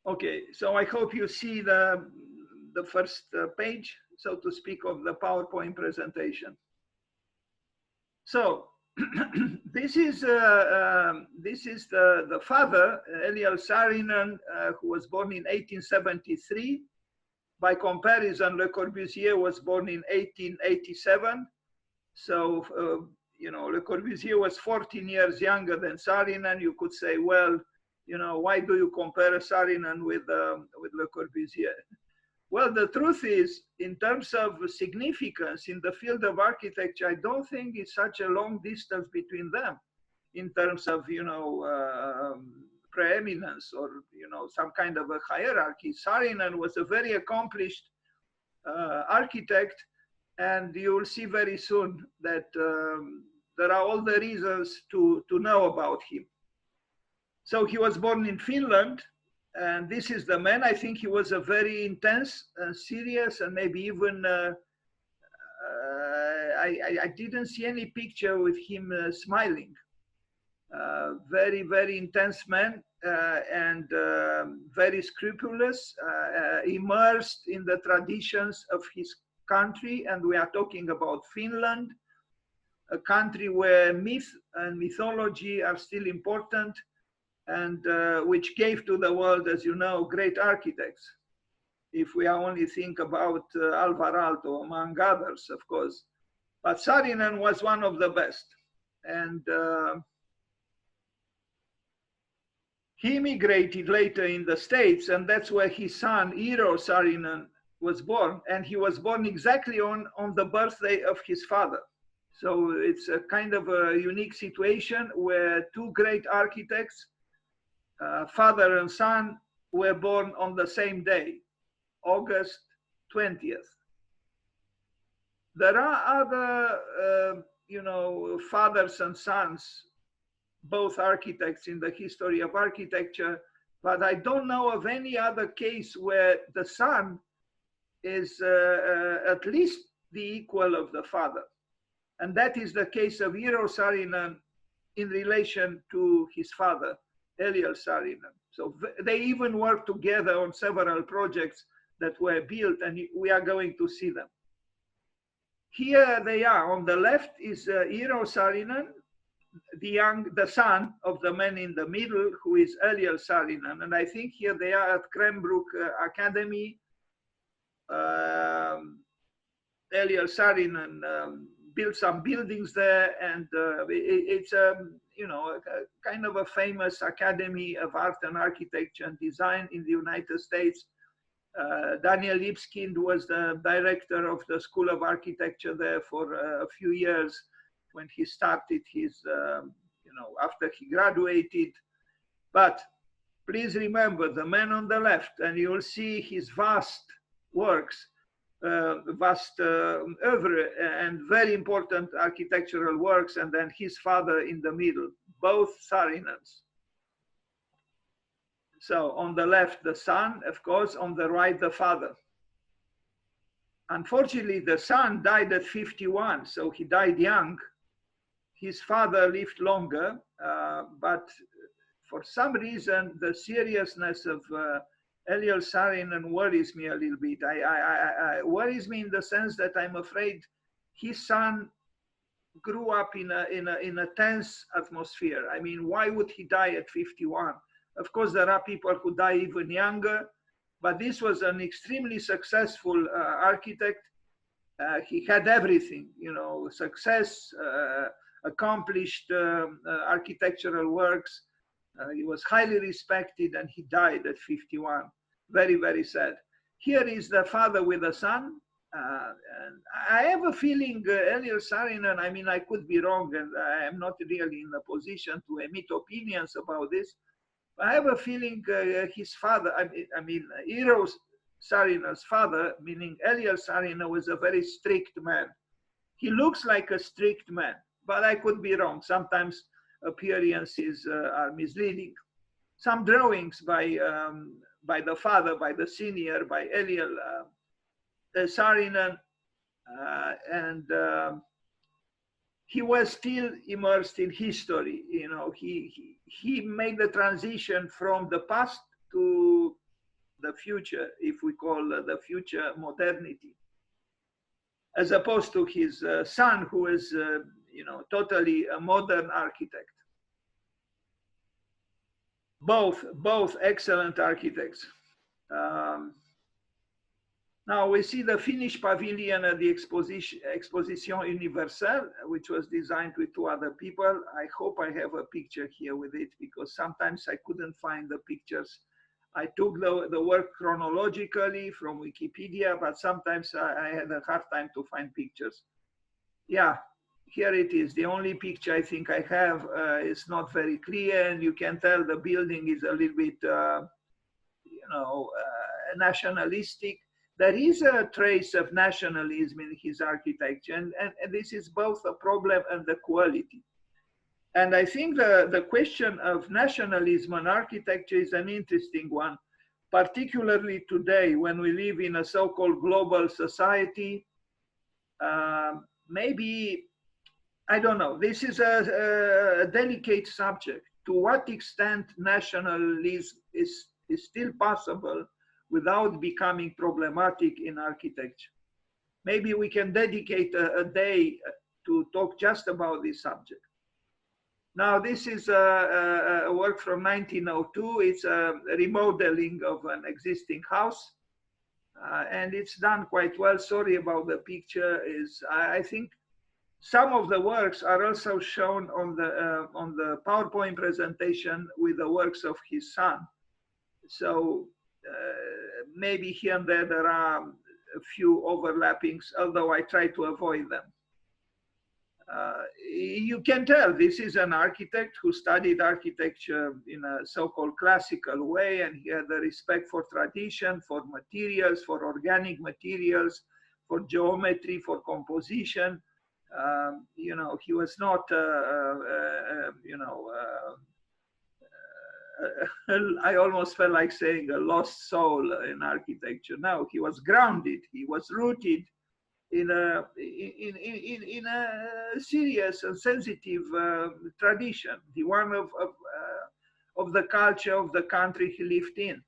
Okay, so I hope you see the first page, so to speak, of the PowerPoint presentation. So this is the father, Eliel Saarinen, who was born in 1873. By comparison, Le Corbusier was born in 1887. So, you know, Le Corbusier was 14 years younger than Saarinen. You could say, well, you know, why do you compare Saarinen with Le Corbusier? Well, the truth is, in terms of significance in the field of architecture, I don't think it's such a long distance between them in terms of, you know, preeminence or, you know, some kind of a hierarchy. Saarinen was a very accomplished architect, and you will see very soon that there are all the reasons to know about him. So he was born in Finland, and this is the man. I think he was a very intense and serious, and maybe even, I didn't see any picture with him smiling. Very, very intense man, and very scrupulous, immersed in the traditions of his country. And we are talking about Finland, a country where myth and mythology are still important, and which gave to the world, as you know, great architects. If we only think about Alvar Aalto, among others, of course. But Saarinen was one of the best. And he immigrated later in the States, and that's where his son, Eero Saarinen, was born. And he was born exactly on the birthday of his father. So it's a kind of a unique situation where two great architects, father and son, were born on the same day, August 20th. There are other, you know, fathers and sons, both architects in the history of architecture, but I don't know of any other case where the son is at least the equal of the father. And that is the case of Eero Saarinen in relation to his father, Eliel Saarinen. So they even worked together on several projects that were built, and we are going to see them. Here they are. On the left is Eero Saarinen, the son of the man in the middle, who is Eliel Saarinen. And I think here they are at Cranbrook Academy. Eliel Saarinen built some buildings there, and it's you know, a kind of a famous academy of art and architecture and design in the United States. Daniel Lipskind was the director of the School of Architecture there for a few years when he started his, you know, after he graduated. But please remember the man on the left, and you will see his vast works, vast oeuvre and very important architectural works, and then his father in the middle, both Saarinens. So on the left, the son, of course, on the right, the father. Unfortunately, the son died at 51, so he died young. His father lived longer, but for some reason, the seriousness of Eliel Saarinen worries me a little bit. Worries me in the sense that I'm afraid his son grew up in a tense atmosphere. I mean, why would he die at 51? Of course, there are people who die even younger, but this was an extremely successful architect. He had everything, you know, success, accomplished architectural works. He was highly respected, and he died at 51. Very, very sad. Here is the father with the son. And I have a feeling Eliel Saarinen, I mean, I could be wrong, and I am not really in a position to emit opinions about this. I have a feeling his father, I mean, Eero Saarinen's father, meaning Eliel Saarinen, was a very strict man. He looks like a strict man, but I could be wrong. Sometimes appearances are misleading. Some drawings by the father, by the senior, by Eliel Saarinen, and he was still immersed in history. You know, he made the transition from the past to the future, if we call the future modernity, as opposed to his son, who is, totally a modern architect. Both excellent architects. Now we see the Finnish pavilion at the Exposition Universelle, which was designed with 2 other people. I hope I have a picture here with it, because sometimes I couldn't find the pictures. I took the work chronologically from Wikipedia, but sometimes I had a hard time to find pictures. Yeah, here it is. The only picture I think I have is not very clear, and you can tell the building is a little bit, nationalistic. There is a trace of nationalism in his architecture, and this is both a problem and the quality. And I think the question of nationalism and architecture is an interesting one, particularly today when we live in a so-called global society. Maybe, I don't know, this is a delicate subject. To what extent nationalism is still possible without becoming problematic in architecture? Maybe we can dedicate a day to talk just about this subject. Now, this is a work from 1902. It's a remodeling of an existing house, and it's done quite well. Sorry about the picture. I think some of the works are also shown on the PowerPoint presentation with the works of his son. So maybe here and there are a few overlappings, although I try to avoid them. You can tell this is an architect who studied architecture in a so-called classical way, and he had a respect for tradition, for materials, for organic materials, for geometry, for composition. He was not, I almost felt like saying a lost soul in architecture. No, he was grounded. He was rooted in a serious and sensitive tradition, the one of the culture of the country he lived in.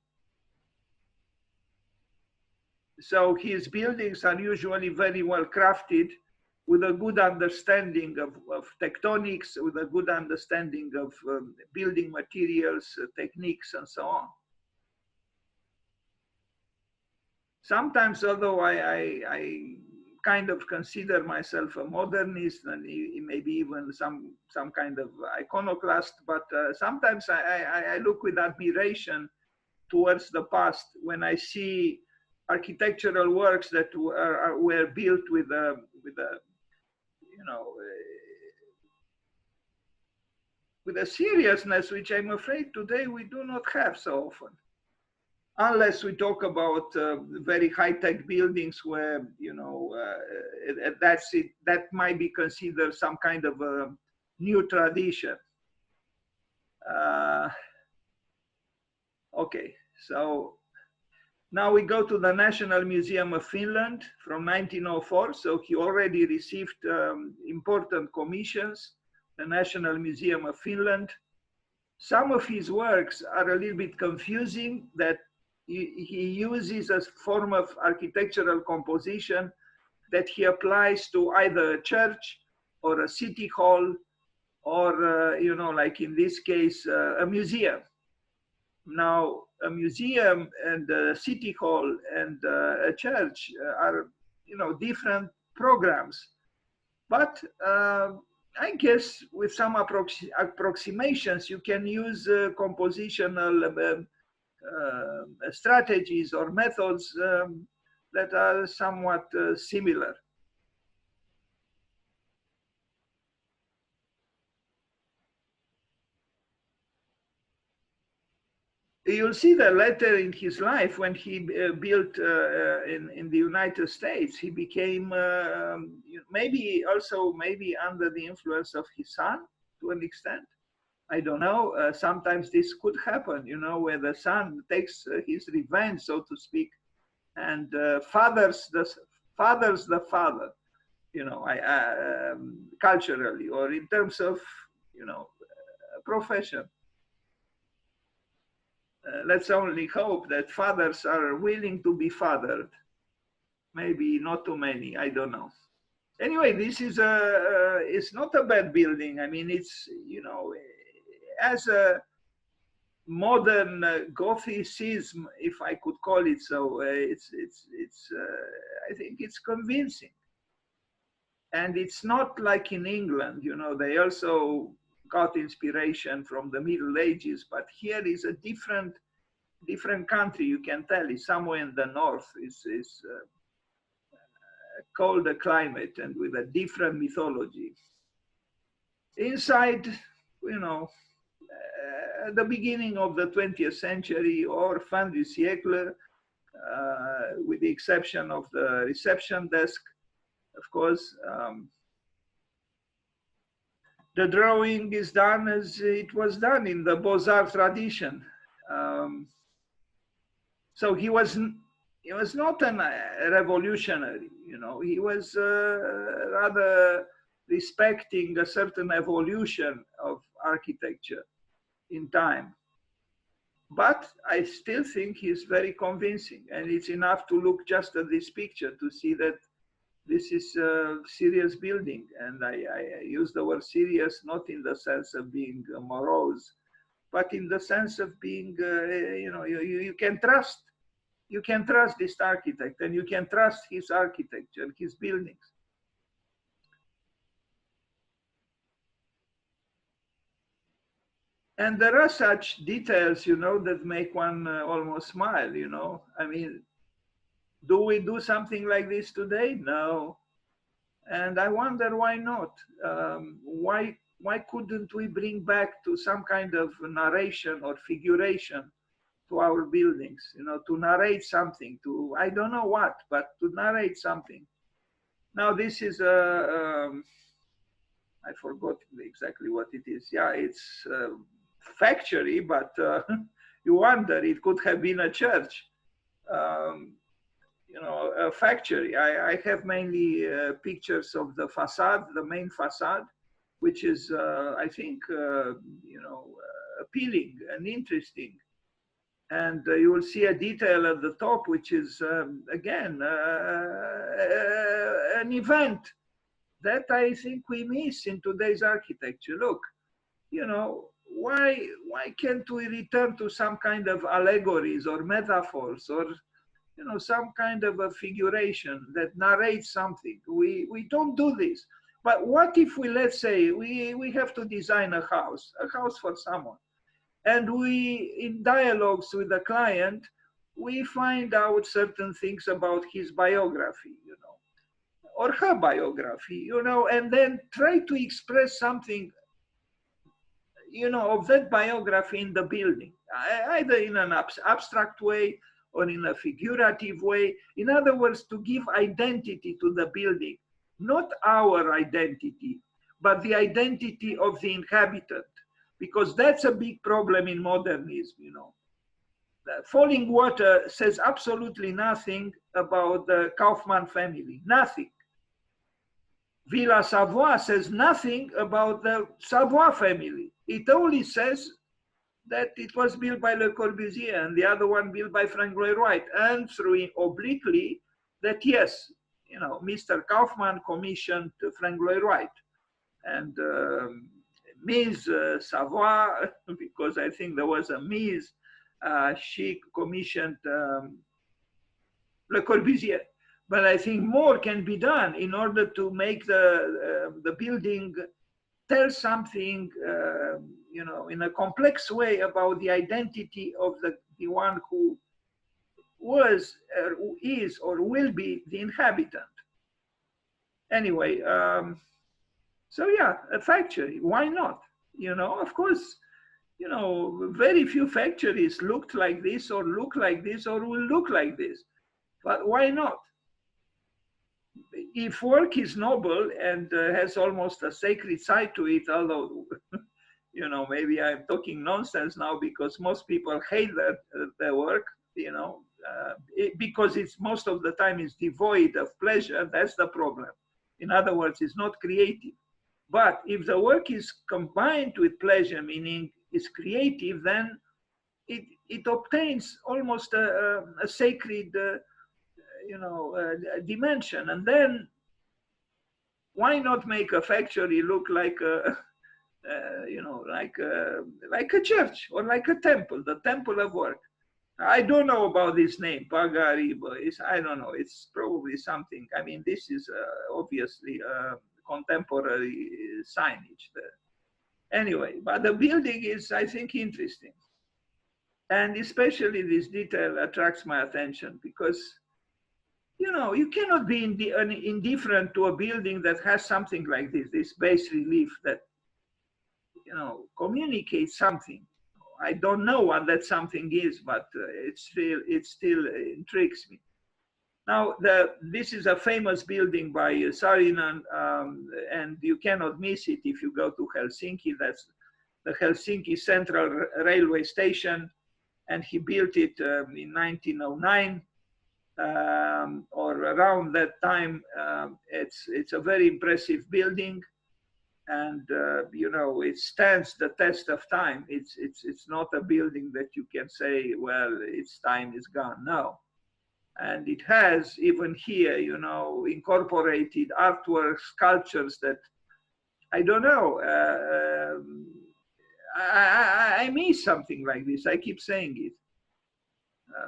So his buildings are usually very well crafted, with a good understanding of tectonics, with a good understanding of building materials, techniques, and so on. Sometimes, although I kind of consider myself a modernist and maybe even some kind of iconoclast, but sometimes I look with admiration towards the past when I see architectural works that were built with a seriousness which I'm afraid today we do not have so often, unless we talk about very high-tech buildings where that might be considered some kind of a new tradition. Okay, so now we go to the National Museum of Finland from 1904. So he already received important commissions, the National Museum of Finland. Some of his works are a little bit confusing, that he uses a form of architectural composition that he applies to either a church or a city hall or, like in this case, a museum. Now, a museum and a city hall and a church are, different programs. But I guess with some approximations, you can use compositional strategies or methods that are somewhat similar. You'll see that later in his life, when he built in the United States, he became maybe under the influence of his son to an extent. I don't know. Sometimes this could happen, where the son takes his revenge, so to speak, and fathers the father, culturally or in terms of, profession. let's only hope that fathers are willing to be fathered. Maybe not too many, I don't know. Anyway, this is it's not a bad building. I mean, it's, you know, as a modern Gothicism, if I could call it so, I think it's convincing. And it's not like in England, you know, they also got inspiration from the Middle Ages, but here is a different country. You can tell it's somewhere in the north. It's colder climate and with a different mythology. Inside, you know, at the beginning of the 20th century or fin du siècle, with the exception of the reception desk, of course, the drawing is done as it was done in the Beaux-Arts tradition. So he was not a revolutionary, you know. He was rather respecting a certain evolution of architecture in time. But I still think he's very convincing, and it's enough to look just at this picture to see that this is a serious building. And I use the word serious not in the sense of being morose, but in the sense of being, you know, you can trust. You can trust this architect, and you can trust his architecture, his buildings. And there are such details, you know, that make one almost smile, you know. I mean, do we do something like this today? No. And I wonder why not? Why couldn't we bring back to some kind of narration or figuration to our buildings, you know, to narrate something, to, I don't know what, but to narrate something. Now this is I forgot exactly what it is. Yeah, it's a factory, but you wonder, it could have been a church. You know, a factory. I have mainly pictures of the facade, the main facade, which is, I think, you know, appealing and interesting. And you will see a detail at the top, which is, again, an event that I think we miss in today's architecture. Look, you know, why can't we return to some kind of allegories or metaphors or, you know, some kind of a figuration that narrates something? We don't do this. But what if we, let's say, we have to design a house for someone. And we, in dialogues with the client, we find out certain things about his biography, you know, or her biography, you know, and then try to express something, you know, of that biography in the building, either in an abstract way or in a figurative way. In other words, to give identity to the building, not our identity, but the identity of the inhabitant. Because that's a big problem in modernism, you know. Falling Water says absolutely nothing about the Kaufmann family, nothing. Villa Savoie says nothing about the Savoie family. It only says that it was built by Le Corbusier and the other one built by Frank Lloyd Wright, and through obliquely that, yes, you know, Mr. Kaufmann commissioned Frank Lloyd Wright. And Ms. Savoie, because I think there was a Ms., she commissioned Le Corbusier. But I think more can be done in order to make the building tell something, you know, in a complex way about the identity of the one who was, or is, or will be the inhabitant. Anyway, so yeah, a factory, why not? You know, of course, you know, very few factories looked like this or look like this or will look like this, but why not? If work is noble and has almost a sacred side to it, although, you know, maybe I'm talking nonsense now because most people hate their work, you know, because it's most of the time is devoid of pleasure, that's the problem. In other words, it's not creative. But if the work is combined with pleasure, meaning it's creative, then it obtains almost a sacred, dimension. And then why not make a factory look like a, like a church or like a temple, the temple of work? I don't know about this name, Pagariba. I don't know. It's probably something. I mean, this is obviously contemporary signage there. Anyway, but the building is, I think, interesting. And especially this detail attracts my attention because, you cannot be indifferent to a building that has something like this bas relief that, communicates something. I don't know what that something is, but it still intrigues me. Now, this is a famous building by Saarinen, and you cannot miss it if you go to Helsinki. That's the Helsinki Central Railway Station, and he built it in 1909 or around that time. It's a very impressive building, and it stands the test of time. It's not a building that you can say, well, its time is gone. No. And it has, even here, incorporated artwork, sculptures that, I don't know, I miss something like this. I keep saying it.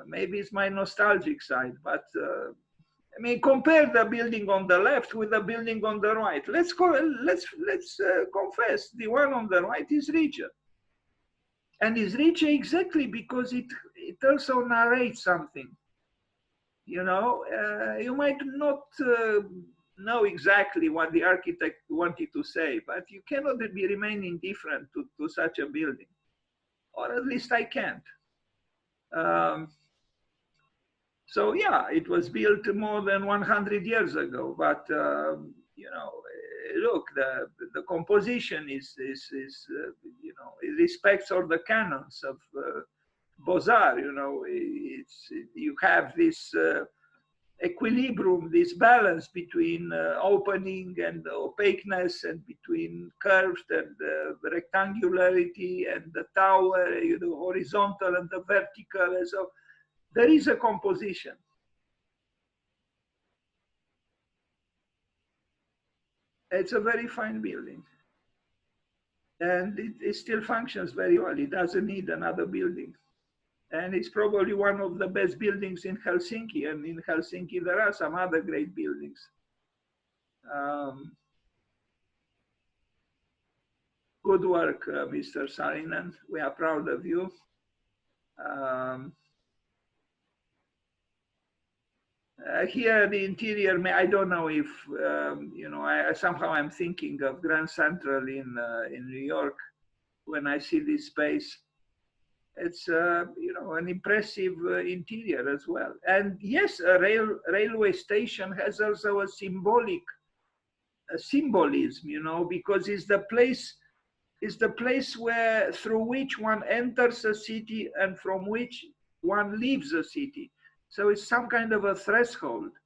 Maybe it's my nostalgic side, but I mean, compare the building on the left with the building on the right. Let's confess, the one on the right is richer. And is richer exactly because it also narrates something. You might not know exactly what the architect wanted to say, but you cannot remain indifferent to such a building, or at least I can't. So yeah, it was built more than 100 years ago, but look, the composition is it respects all the canons of Beaux-Arts. You have this equilibrium, this balance between opening and opaqueness, and between curved and rectangularity, and the tower, horizontal and the vertical. And so there is a composition. It's a very fine building. And it still functions very well. It doesn't need another building. And it's probably one of the best buildings in Helsinki. And in Helsinki, there are some other great buildings. Good work, Mr. Saarinen. We are proud of you. Here, the interior, I don't know if, somehow I'm thinking of Grand Central in New York when I see this space. It's, an impressive interior as well. And yes, a railway station has also a symbolism, because it's the place where, through which one enters a city and from which one leaves a city. So it's some kind of a threshold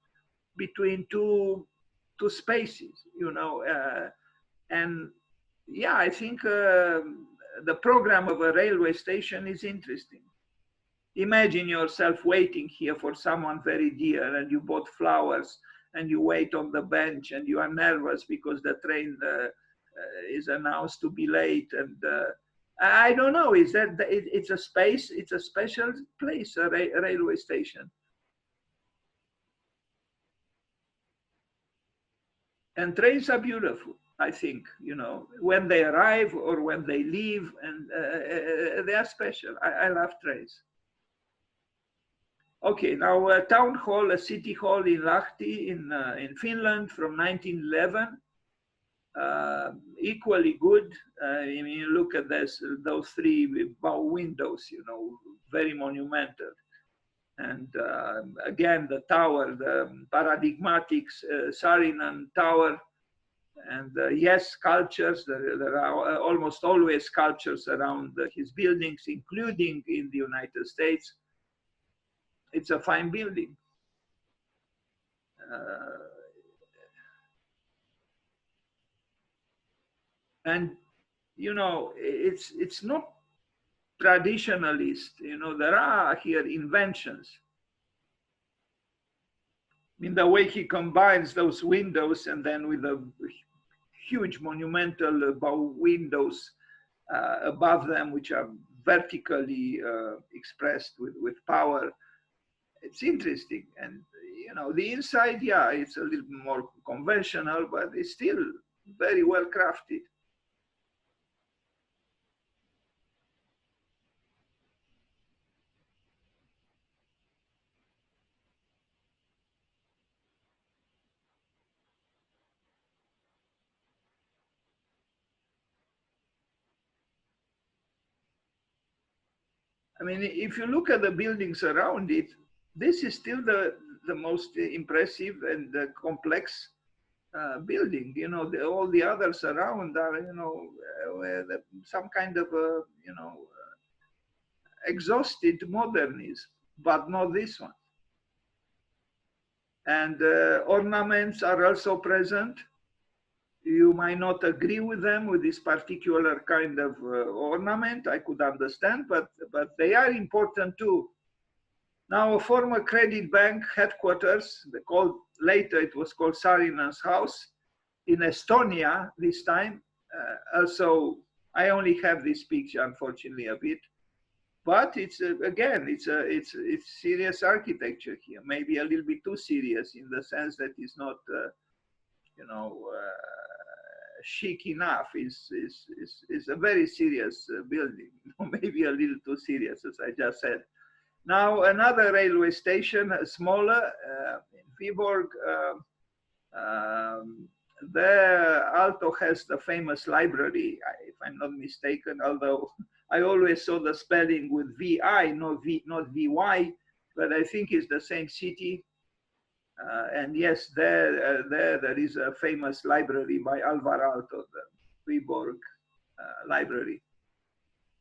between two spaces, and yeah, I think the program of a railway station is interesting. Imagine yourself waiting here for someone very dear, and you bought flowers, and you wait on the bench, and you are nervous because the train is announced to be late, and I don't know. Is that it's a space? It's a special place, a railway station. And trains are beautiful, I think. When they arrive or when they leave, and they are special. I love trains. Okay, now a town hall, a city hall in Lahti in Finland from 1911. Equally good. I mean, you look at those three bow windows, very monumental. And again, the tower, the paradigmatic Saarinen tower, and yes, sculptures. There are almost always sculptures around his buildings, including in the United States. It's a fine building. And it's not traditionalist. You know, there are here inventions in the way he combines those windows and then with the huge monumental bow windows above them, which are vertically expressed with power. It's interesting. And, you know, the inside, yeah, it's a little more conventional, but it's still very well crafted. I mean, if you look at the buildings around it, this is still the most impressive and complex building. You know, all the others around are, you know, some kind of, you know, exhausted modernism, but not this one. And ornaments are also present. You might not agree with them with this particular kind of ornament. I could understand, but they are important too. Now, a former credit bank headquarters, later it was called Saarinen's house in Estonia this time. Also, I only have this picture, unfortunately, of it. But it's again, it's serious architecture here. Maybe a little bit too serious in the sense that it's not, you know, chic enough. Is a very serious building. Maybe a little too serious, as I just said. Now another railway station, smaller, in Viborg. There, Aalto has the famous library, if I'm not mistaken, although I always saw the spelling with VI, not VY, but I think it's the same city. And yes, there is a famous library by Alvar Aalto, the Viborg library.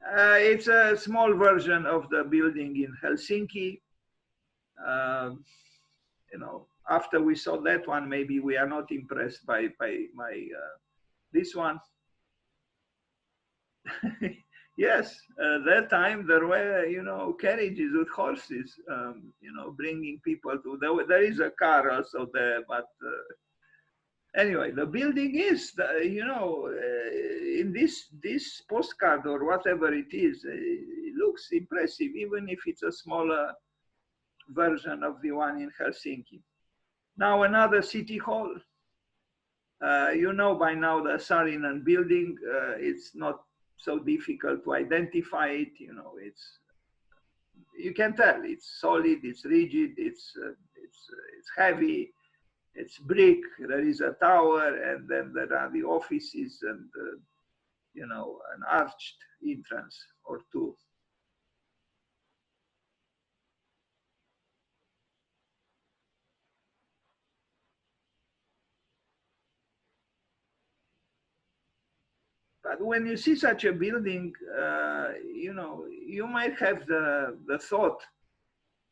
It's a small version of the building in Helsinki. You know, after we saw that one, maybe we are not impressed by this one. Yes, that time there were, you know, carriages with horses, you know, bringing people to. There is a car also there, but anyway, the building is, you know, in this postcard or whatever it is, it looks impressive, even if it's a smaller version of the one in Helsinki. Now another city hall. You know by now the Saarinen building. It's not so difficult to identify it. You know, you can tell it's solid, it's rigid, it's heavy, it's brick. There is a tower, and then there are the offices and you know, an arched entrance or two. But when you see such a building, you know, you might have the thought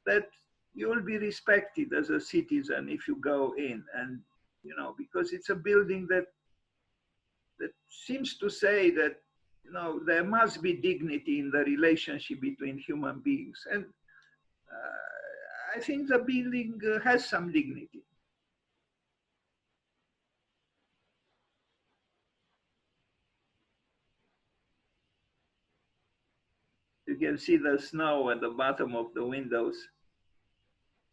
that you will be respected as a citizen if you go in, and you know, because it's a building that seems to say that, you know, there must be dignity in the relationship between human beings, and I think the building has some dignity. You can see the snow at the bottom of the windows.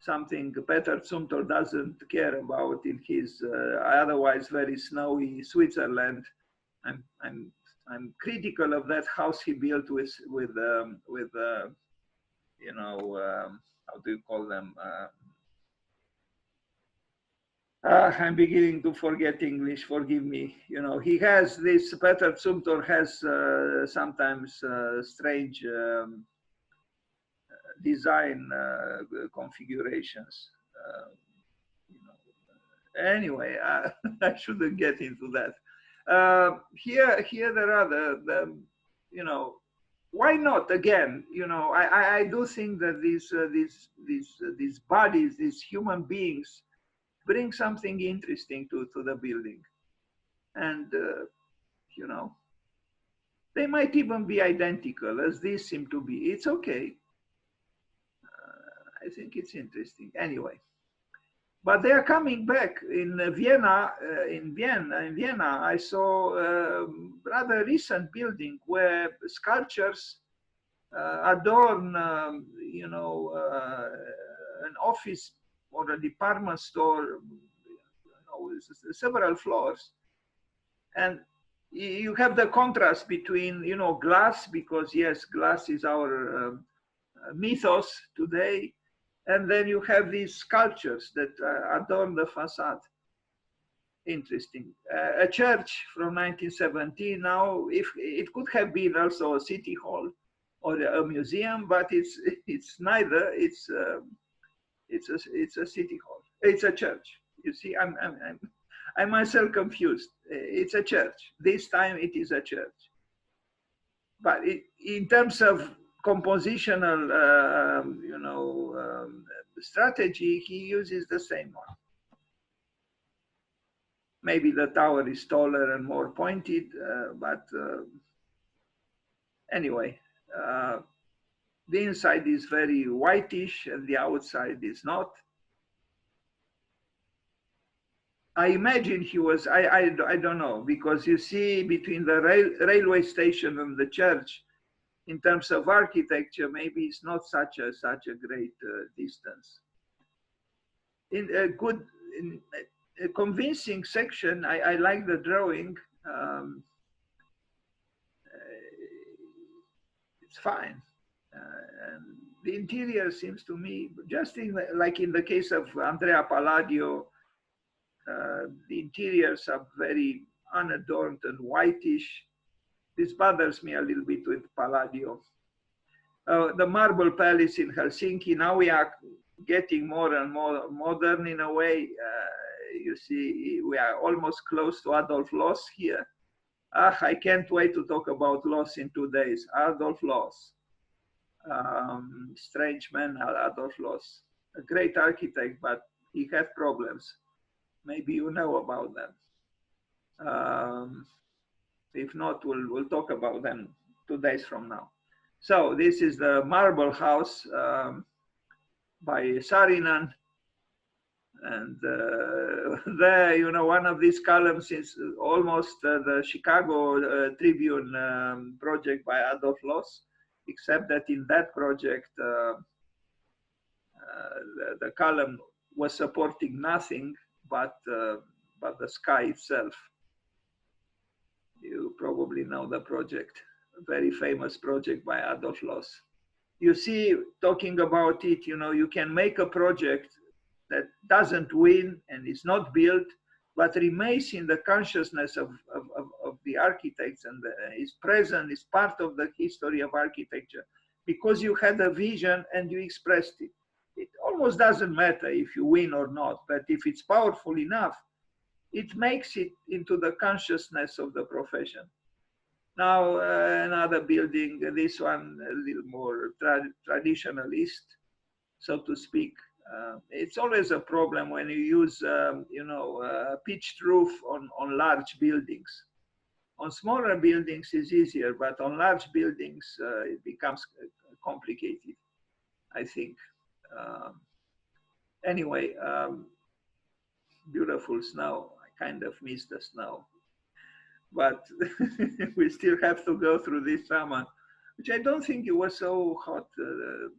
Something Peter Zumthor doesn't care about in his otherwise very snowy Switzerland. I'm critical of that house he built with you know, how do you call them? I'm beginning to forget English. Forgive me. You know, he has this. Peter Zumthor has sometimes strange design configurations. You know. Anyway, I shouldn't get into that. Here there are you know, why not again? You know, I do think that these bodies, these human beings, bring something interesting to the building, and you know, They might even be identical, as these seem to be. It's okay. I think it's interesting. Anyway, but they are coming back in Vienna. In Vienna, I saw a rather recent building where sculptures adorn, an office or a department store, several floors, and you have the contrast between, glass, because yes, glass is our mythos today, and then you have these sculptures that adorn the facade. Interesting. A church from 1917. Now, if it could have been also a city hall or a museum, but it's neither. It's a city hall. It's a church. You see, I'm myself confused. It's a church. This time it is a church. But in terms of compositional, strategy, he uses the same one. Maybe the tower is taller and more pointed, but anyway, the inside is very whitish and the outside is not. I imagine he was, I don't know, because you see between the railway station and the church, in terms of architecture, maybe it's not such a great distance. In a convincing section, I like the drawing. It's fine. And the interior seems to me, just like in the case of Andrea Palladio, the interiors are very unadorned and whitish. This bothers me a little bit with Palladio. The Marble Palace in Helsinki, now we are getting more and more modern in a way. You see, we are almost close to Adolf Loos here. I can't wait to talk about Loos in 2 days. Adolf Loos. Strange man, Adolf Loos. A great architect, but he had problems. Maybe you know about them. If not, we'll talk about them 2 days from now. So this is the marble house by Saarinen. And there, one of these columns is almost the Chicago Tribune project by Adolf Loos, except that in that project, the column was supporting nothing but the sky itself. You probably know the project, a very famous project by Adolf Loos. You see, talking about it, you can make a project that doesn't win and is not built, but remains in the consciousness of the architects and is present, is part of the history of architecture, because you had a vision and you expressed it. It almost doesn't matter if you win or not, but if it's powerful enough, it makes it into the consciousness of the profession. Now, another building, this one a little more traditionalist, so to speak. It's always a problem when you use, pitched roof on large buildings. On smaller buildings is easier, but on large buildings, it becomes complicated, I think. Anyway, beautiful snow. I kind of miss the snow, but we still have to go through this summer, which I don't think it was so hot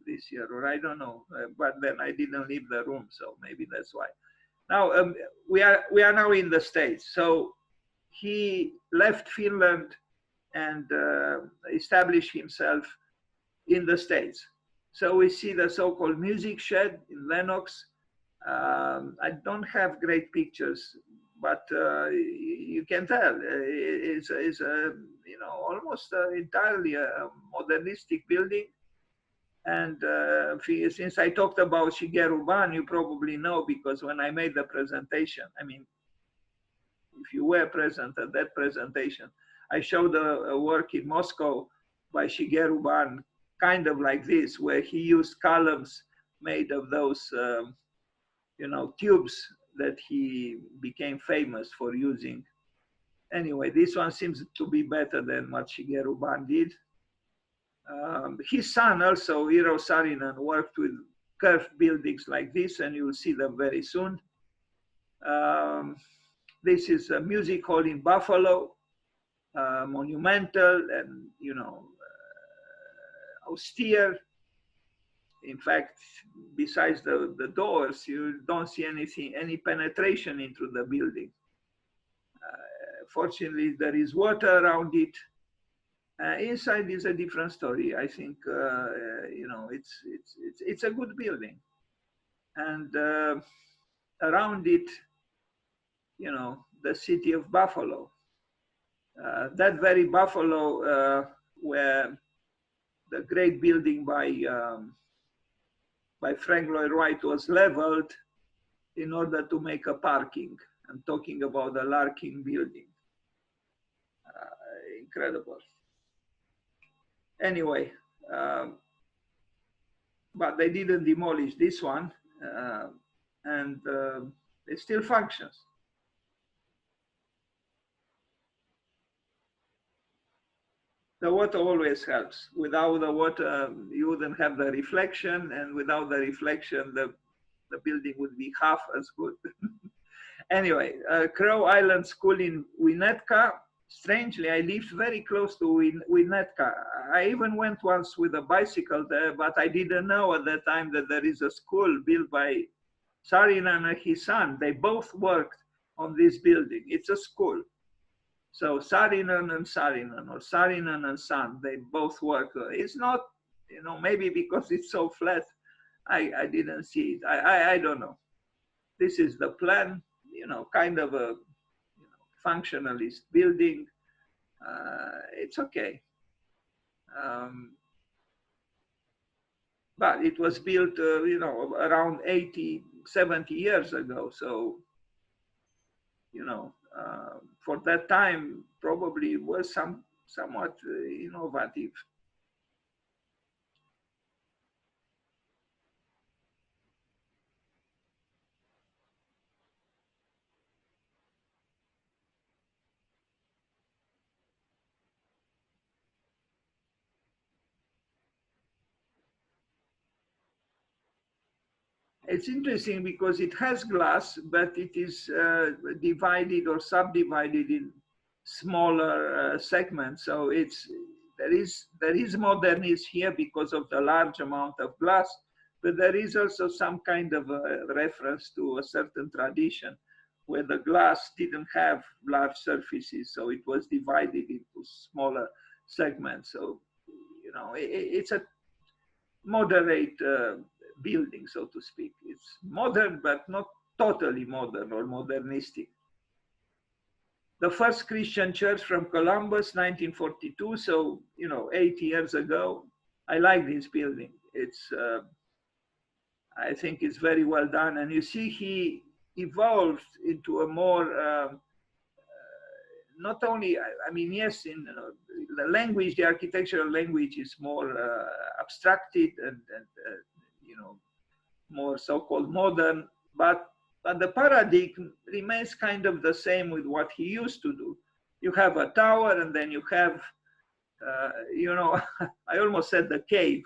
this year, or I don't know. But then I didn't leave the room, so maybe that's why. Now we are now in the States. So he left Finland and established himself in the States. So we see the so-called music shed in Lenox. I don't have great pictures, but you can tell it's almost entirely a modernistic building. And since I talked about Shigeru Ban, you probably know, because when I made the presentation, I mean, if you were present at that presentation, I showed a work in Moscow by Shigeru Ban, kind of like this, where he used columns made of those, tubes that he became famous for using. Anyway, this one seems to be better than what Shigeru Ban did. His son also, Hiro Saarinen, worked with curved buildings like this, and you'll see them very soon. This is a music hall in Buffalo, monumental and, austere. In fact, besides the doors, you don't see any penetration into the building. Fortunately, there is water around it. Inside is a different story. I think it's a good building, and around it, the city of Buffalo. That very Buffalo where the great building by Frank Lloyd Wright was leveled in order to make a parking. I'm talking about the Larkin building. Incredible. Anyway, but they didn't demolish this one, and it still functions. The water always helps. Without the water, you wouldn't have the reflection, and without the reflection, the building would be half as good. Anyway, Crow Island School in Winnetka. Strangely, I lived very close to Winnetka. I even went once with a bicycle there, but I didn't know at that time that there is a school built by Saarinen and his son. They both worked on this building. It's a school. So Saarinen and Saarinen, or Saarinen and son, they both work. It's not, maybe because it's so flat, I didn't see it. I don't know. This is the plan, kind of a functionalist building. It's okay. But it was built, around 80, 70 years ago. So, for that time, probably was somewhat innovative. It's interesting because it has glass, but it is divided or subdivided in smaller segments. So there is modernism here because of the large amount of glass, but there is also some kind of a reference to a certain tradition where the glass didn't have large surfaces, so it was divided into smaller segments. So, it's a moderate building, so to speak. It's modern, but not totally modern or modernistic. The first Christian church from Columbus, 1942, so 80 years ago. I like this building. I think it's very well done, and you see he evolved into a more not only, yes, in the language, the architectural language is more abstracted and more so-called modern, but the paradigm remains kind of the same with what he used to do. You have a tower, and then you have, I almost said the cave.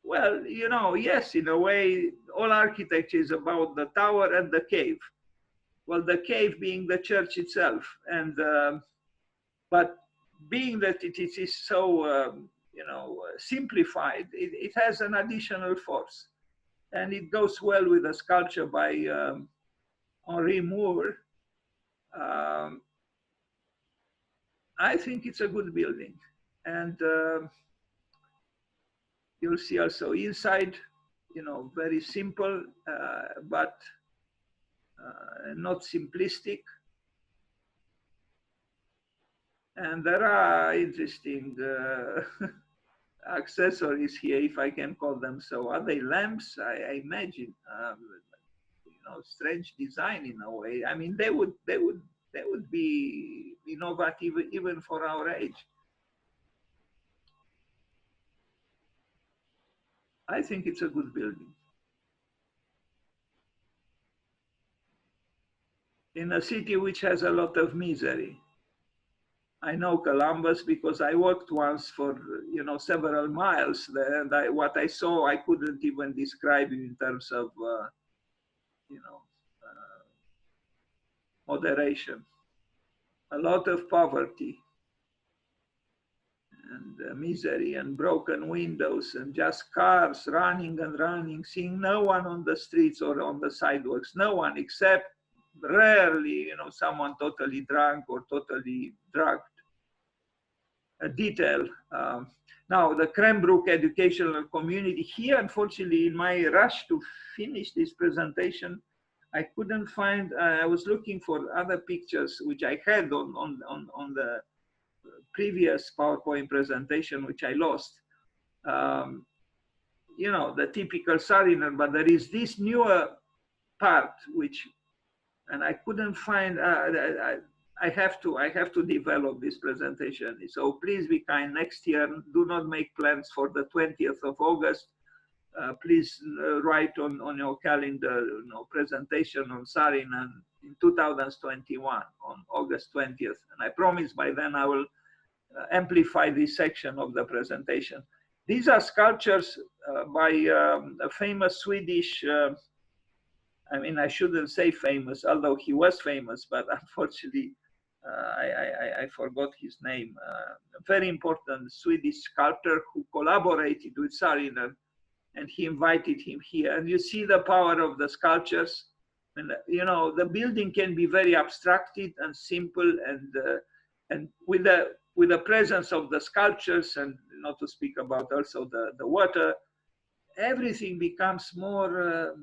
Well, yes, in a way, all architecture is about the tower and the cave. Well, the cave being the church itself, and but being that it is so simplified, it has an additional force, and it goes well with a sculpture by Henri Moore. I think it's a good building, and you'll see also inside, very simple, but not simplistic. And there are interesting accessories here, if I can call them so. Are they lamps? I imagine, strange design in a way. They would be innovative even for our age. I think it's a good building. In a city which has a lot of misery. I know Columbus because I worked once for, several miles there, and what I saw, I couldn't even describe in terms of, you know, uh, moderation. A lot of poverty and misery and broken windows and just cars running and running, seeing no one on the streets or on the sidewalks, no one except rarely, someone totally drunk or totally drugged. A detail. Now, the Cranbrook educational community here, unfortunately, in my rush to finish this presentation, I couldn't find, I was looking for other pictures which I had on the previous PowerPoint presentation, which I lost. The typical Saarinen, but there is this newer part which, and I couldn't find, I have to develop this presentation. So please be kind next year. Do not make plans for the 20th of August. Please write on your calendar, presentation on Saarinen in 2021 on August 20th. And I promise by then I will amplify this section of the presentation. These are sculptures by a famous Swedish, I shouldn't say famous, although he was famous, but unfortunately, I forgot his name. A very important Swedish sculptor who collaborated with Saarinen, and he invited him here. And you see the power of the sculptures. And the building can be very abstracted and simple, and with the presence of the sculptures, and not to speak about also the water, everything becomes more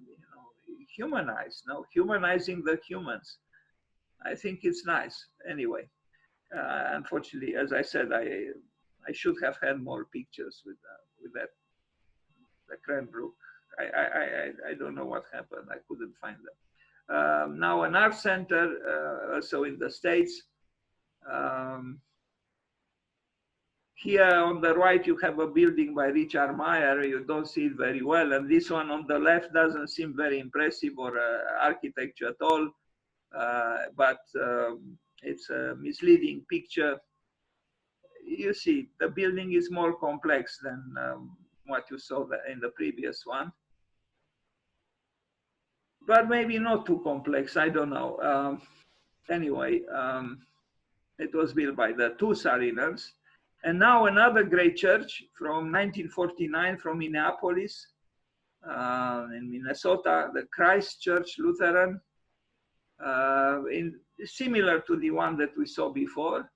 humanized, humanizing the humans. I think it's nice. Anyway, unfortunately, as I said, I should have had more pictures with that, the Cranbrook. I don't know what happened. I couldn't find them. Now an art center, also in the States. Here on the right, you have a building by Richard Meyer. You don't see it very well. And this one on the left doesn't seem very impressive or architecture at all. But it's a misleading picture. You see, the building is more complex than what you saw in the previous one. But maybe not too complex, I don't know. Anyway, it was built by the two Saarinens. And now another great church from 1949 from Minneapolis in Minnesota, the Christ Church Lutheran, similar to the one that we saw before.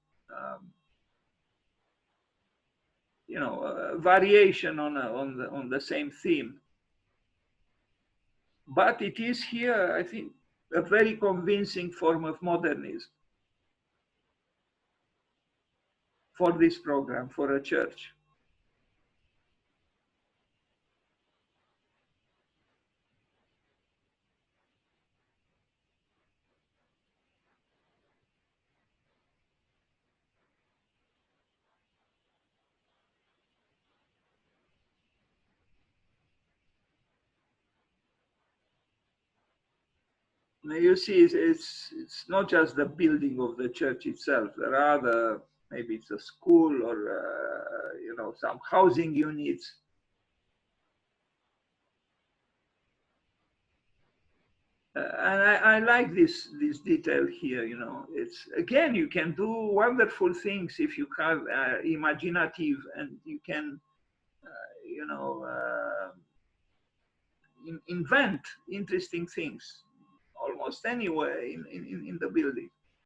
Variation on the same theme. But it is here, I think, a very convincing form of modernism for this program, for a church. You see, it's not just the building of the church itself. There are other, maybe it's a school or some housing units. And I like this detail here. It's, again, you can do wonderful things if you have imaginative, and you can invent interesting things almost anywhere in the building.